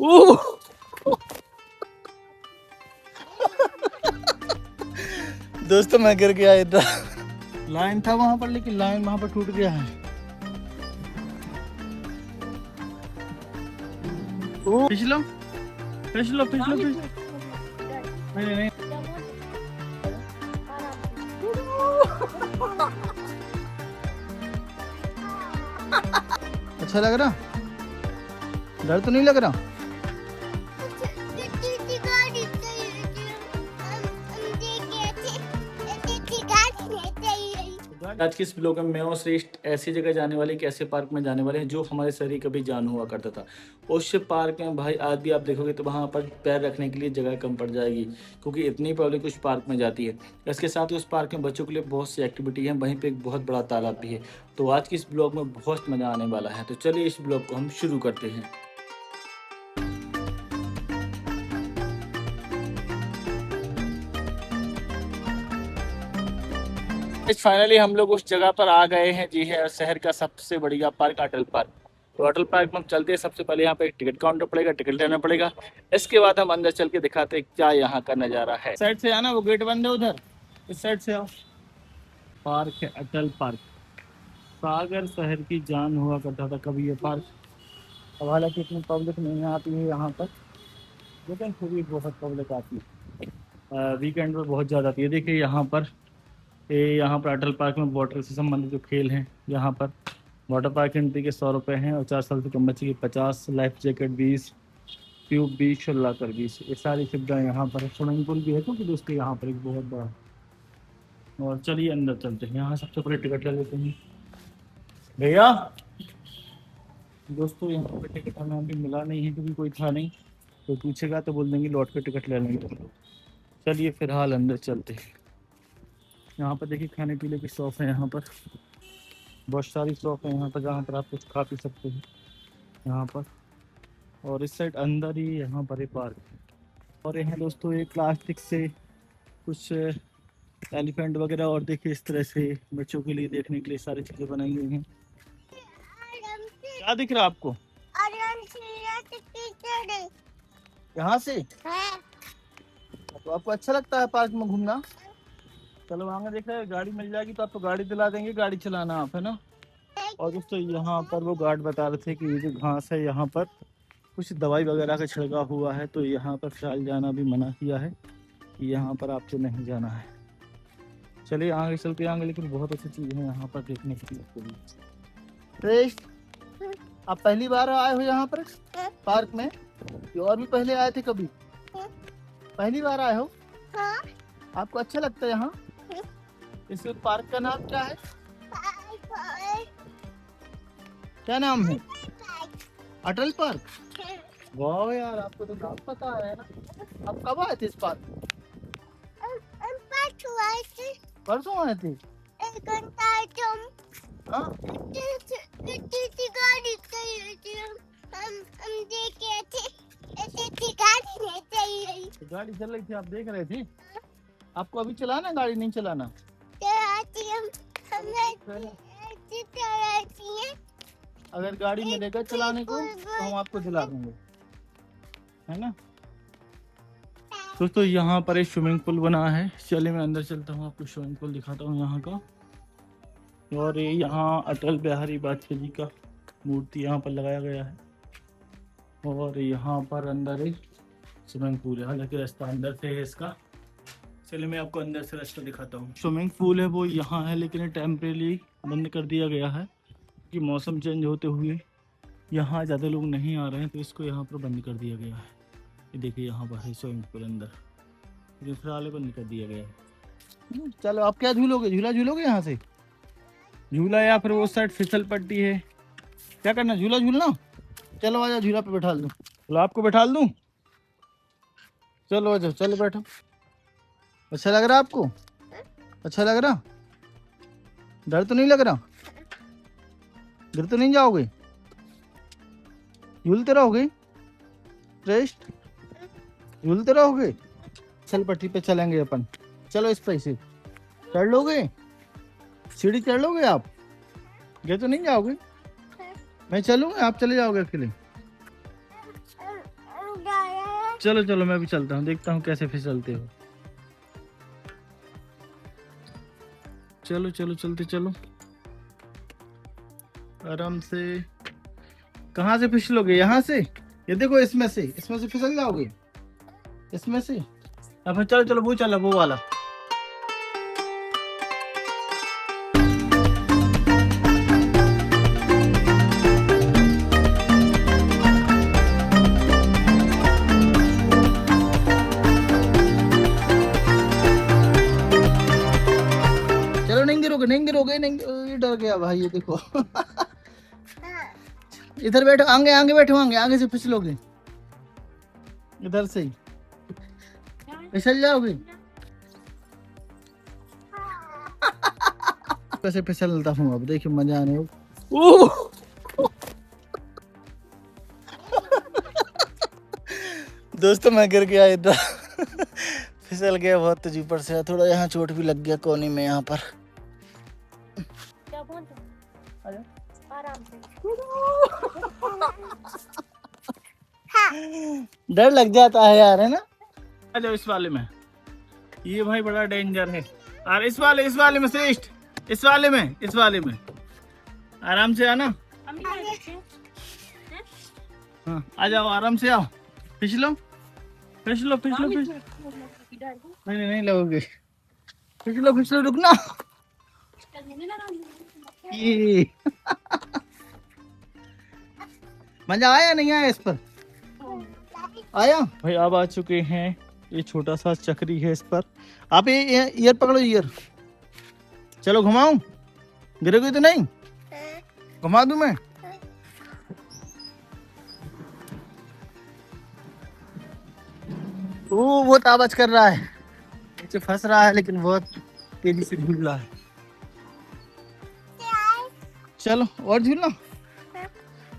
ओह! दोस्तों मैं गिर गया इधर। लाइन था वहां पर, लेकिन लाइन वहां पर टूट गया है। ओह! फिसलो फिसलो फिसलो फिसलो। नहीं नहीं। अच्छा लग रहा? डर तो नहीं लग रहा? आज के इस ब्लॉग में मैं और श्रेष्ठ ऐसी जगह जाने वाले, एक ऐसे पार्क में जाने वाले हैं जो हमारे शहर की कभी जान हुआ करता था। उस पार्क में भाई आज भी आप देखोगे तो वहाँ पर पैर रखने के लिए जगह कम पड़ जाएगी, क्योंकि इतनी पब्लिक उस पार्क में जाती है। इसके साथ ही उस पार्क में बच्चों के लिए बहुत सी एक्टिविटी है, वहीं पर एक बहुत बड़ा तालाब भी है। तो आज की इस ब्लॉग में बहुत मज़ा आने वाला है। तो चलिए इस ब्लॉग को हम शुरू करते हैं। फाइनली हम लोग उस जगह पर आ गए हैं, जी है शहर का सबसे बढ़िया पार्क अटल पार्क। तो अटल पार्क में हम चलते हैं, सबसे पहले यहाँ पे एक टिकट काउंटर पड़ेगा, टिकट लेना पड़ेगा। इसके बाद हम अंदर चल के दिखाते हैं क्या यहाँ का नज़ारा है। साइड से आना, वो गेट बंद है उधर, इस साइड से आओ। पार्क है अटल पार्क, सागर शहर की जान हुआ करता था कभी ये पार्क। अब हालांकि इतनी पब्लिक नहीं आती है यहाँ पर, लेकिन फिर भी बहुत पब्लिक आती है। वीकेंड पर बहुत ज़्यादा आती है। देखिए यहाँ पर यहाँ पर अटल पार्क में वाटर से संबंधित जो खेल हैं, यहाँ पर वाटर पार्क एंट्री के 100 रुपये हैं और 4 साल से कम बच्चे की 50, लाइफ जैकेट 20, ट्यूब 20 और लाकर 20, ये सारी सुविधाएं यहाँ पर है। स्विमिंग पूल भी है क्योंकि दोस्तों यहाँ पर एक बहुत बड़ा। और चलिए अंदर चलते हैं, यहाँ सबसे पहले टिकट ले लेते हैं भैया। दोस्तों यहाँ पर टिकट हमें अभी मिला नहीं है क्योंकि कोई था नहीं, तो पूछेगा तो बोल देंगे लौट के टिकट ले लेंगे। चलिए फिलहाल अंदर चलते हैं। यहाँ पर देखिए खाने पीने की शॉप है, यहाँ पर बहुत सारी शॉप है यहाँ पर, जहाँ पर आप कुछ खा पी सकते हैं यहाँ पर। और इस साइड अंदर ही यहाँ पर एक पार्क। और यहाँ दोस्तों ये प्लास्टिक से कुछ एलिफेंट वगैरह, और देखिए इस तरह से बच्चों के लिए देखने के लिए सारी चीज़ें बनाई गई हैं। क्या दिख रहा है आपको यहाँ से? तो आपको अच्छा लगता है पार्क में घूमना? चलो आगे देख रहे हैं, गाड़ी मिल जाएगी तो आपको गाड़ी दिला देंगे, गाड़ी चलाना आप, है ना। और दोस्तों यहाँ पर वो गार्ड बता रहे थे कि ये जो घास है यहाँ पर कुछ दवाई वगैरह का छिड़काव हुआ है, तो यहाँ पर फिलहाल जाना भी मना किया है कि यहाँ पर आपको नहीं जाना है। चलिए आगे चलते आएंगे, लेकिन बहुत अच्छी चीज़ है यहाँ पर देखने के लिए। आप पहली बार आए हो यहाँ पर पार्क में? और भी पहले आए थे कभी? पहली बार आए हो? आपको अच्छा लगता है यहाँ? इस पार्क का नाम क्या है? क्या नाम है? अटल पार्क। वाह यार, आपको तो नाम पता है ना। आप कब आए थे इस पार्क? परसों आए थे। गाड़ी चल रही थी, आप देख रहे थे? आपको अभी चलाना, गाड़ी नहीं चलाना? अगर गाड़ी मिलेगा चलाने को तो हम आपको दिला देंगे, है ना। दोस्तों यहाँ पर एक स्विमिंग पूल बना है, चलिए मैं अंदर चलता हूँ, आपको स्विमिंग पूल दिखाता हूँ यहाँ का। और ये यहाँ अटल बिहारी वाजपेयी जी का मूर्ति यहाँ पर लगाया गया है। और यहाँ पर अंदर एक स्विमिंग पूल है, हालांकि रास्ता अंदर से है इसका। चलिए मैं आपको अंदर से रास्ता दिखाता हूँ। स्विमिंग पूल है वो यहाँ है, लेकिन टेम्परेरी बंद कर दिया गया है कि मौसम चेंज होते हुए यहाँ ज़्यादा लोग नहीं आ रहे हैं, तो इसको यहाँ पर बंद कर दिया गया है। ये देखिए यहाँ पर है स्विमिंग पूल अंदर, लेकिन फिलहाल बंद कर दिया गया है। चलो आप क्या झूलोगे? झूला झूलोगे यहाँ से? झूला या फिर वो साइड फिसल पट्टी है, क्या करना? झूला झूलना? चलो आजा, झूला पे बैठा दूँ। चलो आपको बैठा दूँ, चलो आजा, चलो बैठो। अच्छा लग रहा आपको? अच्छा लग रहा? डर तो नहीं लग रहा? गिर तो नहीं जाओगे? झूलते रहोगे? श्रेष्ठ झूलते रहोगे? चल पट्टी पे चलेंगे अपन, चलो इस पे से चढ़ लोगे? सीढ़ी चढ़ लोगे आप? गिर तो नहीं जाओगे? मैं चलूंगा, आप चले जाओगे अकेले? चलो चलो मैं भी चलता हूँ, देखता हूँ कैसे फिसलते हो। चलो चलो चलते चलो आराम से। कहाँ से फिसलोगे? यहाँ से? ये देखो इसमें से फिसल जाओगे, इसमें से। अब चलो चलो वो चलो वो वाला। चलो नहीं गिरोगे नहीं गिरोगे नहीं, ये डर गया भाई, ये देखो। इधर बैठो, आगे आगे बैठो, आगे से फिसलोगे, इधर से ही फिसल जाओगे। कैसे फिसलता हूँ अब देखिए, मजा आने हो। दोस्तों मैं गिर गया इधर, फिसल गया बहुत तेज ऊपर से, थोड़ा यहाँ चोट भी लग गया कोनी में यहाँ पर। आराम से। डर लग जाता है यार, है ना। आ जाओ इस वाले में, ये भाई बड़ा डेंजर है। और इस वाले में श्रेष्ठ, इस वाले में आराम से आना। हाँ आ जाओ आराम से आओ, फिसलो फिसलो फिसलो फिसलो। नहीं लगोगे, फिसलो फिसलो, रुकना। ये मजा आया नहीं आया इस पर? आया भाई। अब आ चुके हैं, ये छोटा सा चक्री है इस पर। आप ये ईयर पकड़ो, ईयर। चलो घुमाऊं, गिरोगी तो नहीं? घुमा दूं मैं? वो बहुत आवाज कर रहा है, नीचे फंस रहा है लेकिन बहुत तेजी से झूल रहा है। चलो और झूलना,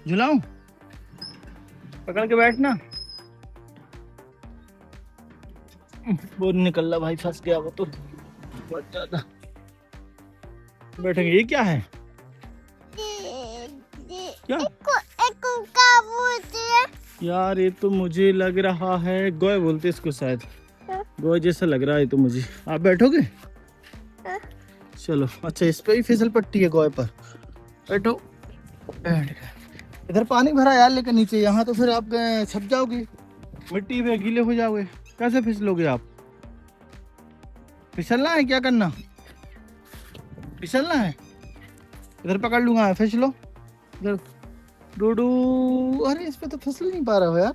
झूलाऊं? पकड़ के बैठना। वो निकल रहा भाई, फंस गया वो तो बहुत ज्यादा। बैठेंगे। ये क्या है? क्या यार, ये तो मुझे लग रहा है गोय बोलते इसको, शायद गोय जैसा लग रहा है तो मुझे। आप बैठोगे? चलो अच्छा, इस पे ही फिसल पट्टी है गोय पर, बैठो। इधर पानी भरा यार, लेकिन नीचे यहाँ तो फिर आप छप जाओगे, मिट्टी में गीले हो जाओगे, कैसे फिसलोगे आप? फिसलना है, क्या करना? फिसलना है। इधर पकड़ लूंगा, फिसलो इधर। डूडू, अरे इस पे तो फिसल नहीं पा रहा हो यार,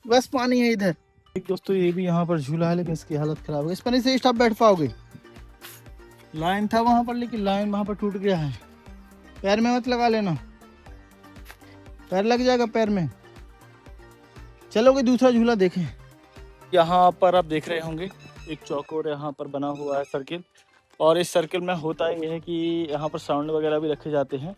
बस पानी है इधर। एक दोस्तों ये भी यहाँ पर झूला है, लेकिन इसकी हालत खराब है, इस पर नहीं से आप बैठ पाओगे। लाइन था वहां पर, लेकिन लाइन वहां पर टूट गया है। पैर में मत लगा लेना, पैर लग जाएगा पैर में। चलोगे दूसरा झूला देखें। यहाँ पर आप देख रहे होंगे एक चौकोर यहाँ पर बना हुआ है सर्किल, और इस सर्किल में होता ये है कि यहाँ पर साउंड वगैरह भी रखे जाते हैं।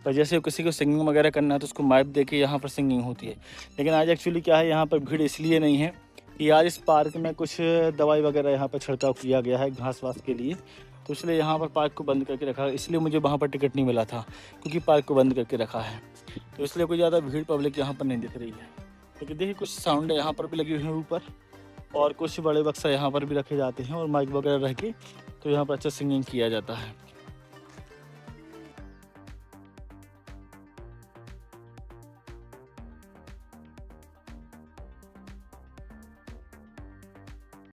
पर जैसे किसी को सिंगिंग वगैरह करना है तो उसको माइक दे के यहाँ पर सिंगिंग होती है। लेकिन आज एक्चुअली क्या है, यहाँ पर भीड़ इसलिए नहीं है कि आज इस पार्क में कुछ दवाई वगैरह यहाँ पर छिड़काव किया गया है घास वास के लिए, तो इसलिए यहाँ पर पार्क को बंद करके रखा है। इसलिए मुझे वहाँ पर टिकट नहीं मिला था, क्योंकि पार्क को बंद करके रखा है, तो इसलिए कोई ज़्यादा भीड़ पब्लिक यहाँ पर नहीं दिख रही है। लेकिन देखिए कुछ साउंड यहाँ पर भी लगे हुए हैं ऊपर, और कुछ बड़े बक्सा यहाँ पर भी रखे जाते हैं, और माइक वगैरह रह के तो यहाँ पर अच्छा सिंगिंग किया जाता है।